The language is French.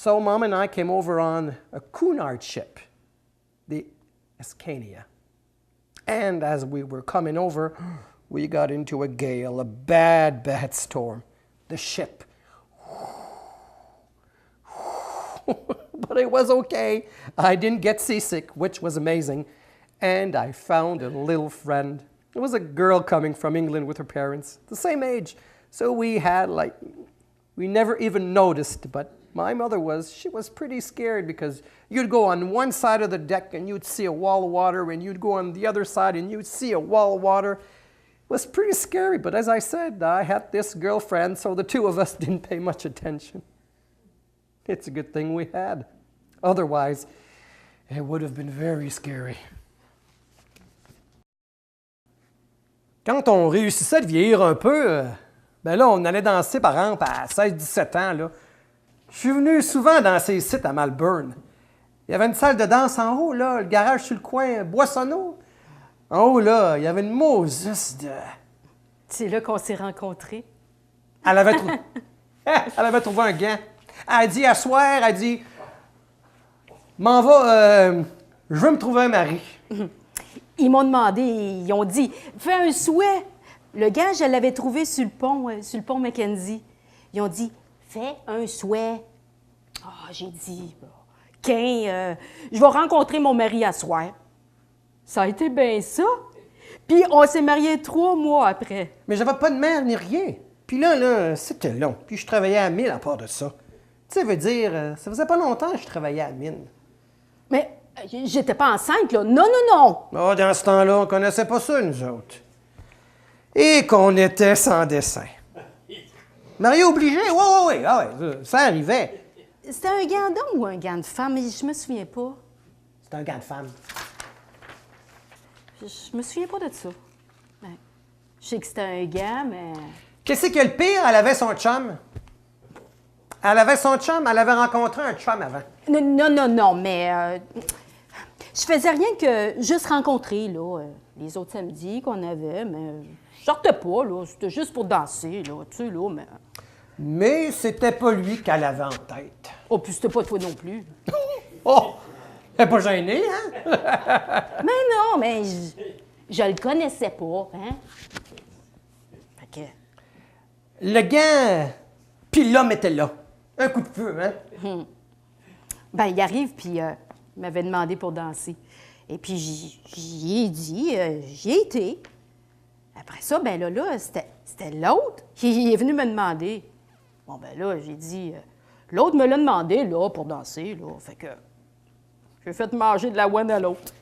So Mom and I came over on a Cunard ship, the Escania. And as we were coming over, we got into a gale, a bad, bad storm. The ship. But it was okay. I didn't get seasick, which was amazing. And I found a little friend. It was a girl coming from England with her parents, the same age. So we never even noticed, but my mother she was pretty scared because you'd go on one side of the deck and you'd see a wall of water, and you'd go on the other side and you'd see a wall of water. It was pretty scary, but as I said, I had this girlfriend, so the two of us didn't pay much attention. It's a good thing we had. Otherwise, it would have been very scary. Quand on réussissait de vieillir un peu, ben là, on allait danser, par exemple, à 16-17 ans, là. Je suis venu souvent danser ici, à Malburn. Il y avait une salle de danse en haut, là, le garage sur le coin, Boissonneau. En haut, là, il y avait une Moses de... C'est là qu'on s'est rencontrés. Elle avait trouvé un gant. Elle a dit, à soir, elle dit, m'en va, je veux me trouver un mari. Ils m'ont demandé, ils ont dit, fais un souhait. Le gars, je l'avais trouvé sur le pont Mackenzie. Ils ont dit, fais un souhait. Ah, j'ai dit, je vais rencontrer mon mari à soir. Ça a été bien ça. Puis on s'est mariés 3 mois après. Mais j'avais pas de mère ni rien. Puis là, c'était long. Puis je travaillais à la mine à part de ça. Tu sais, veut dire, ça faisait pas longtemps que je travaillais à la mine. Mais j'étais pas enceinte, là. Non, non, non. Oh, dans ce temps-là, on connaissait pas ça, nous autres. Et qu'on était sans dessin. Marié obligé? Oui, ça arrivait. C'était un gant d'homme ou un gant de femme? Je me souviens pas. C'était un gant de femme. Je me souviens pas de ça. Ben, je sais que c'était un gant, mais... Qu'est-ce que le pire? Elle avait son chum. Elle avait rencontré un chum avant. Non, mais... je faisais rien que juste rencontrer, là, les autres samedis qu'on avait, mais je sortais pas, là. C'était juste pour danser, là, tu sais, là, mais... Mais c'était pas lui qu'elle avait en tête. Oh, puis c'était pas toi non plus. Oh! Elle n'est pas gênée, hein? Mais non, mais je le connaissais pas, hein? Fait que... Le gant, puis l'homme était là. Un coup de feu, hein? Ben, il arrive, puis il m'avait demandé pour danser. Et puis, j'y ai dit, j'y ai été. Après ça, ben là, c'était l'autre qui est venu me demander. Bon, ben là, j'ai dit, l'autre me l'a demandé, là, pour danser, là. Fait que j'ai fait manger de la ouane à l'autre.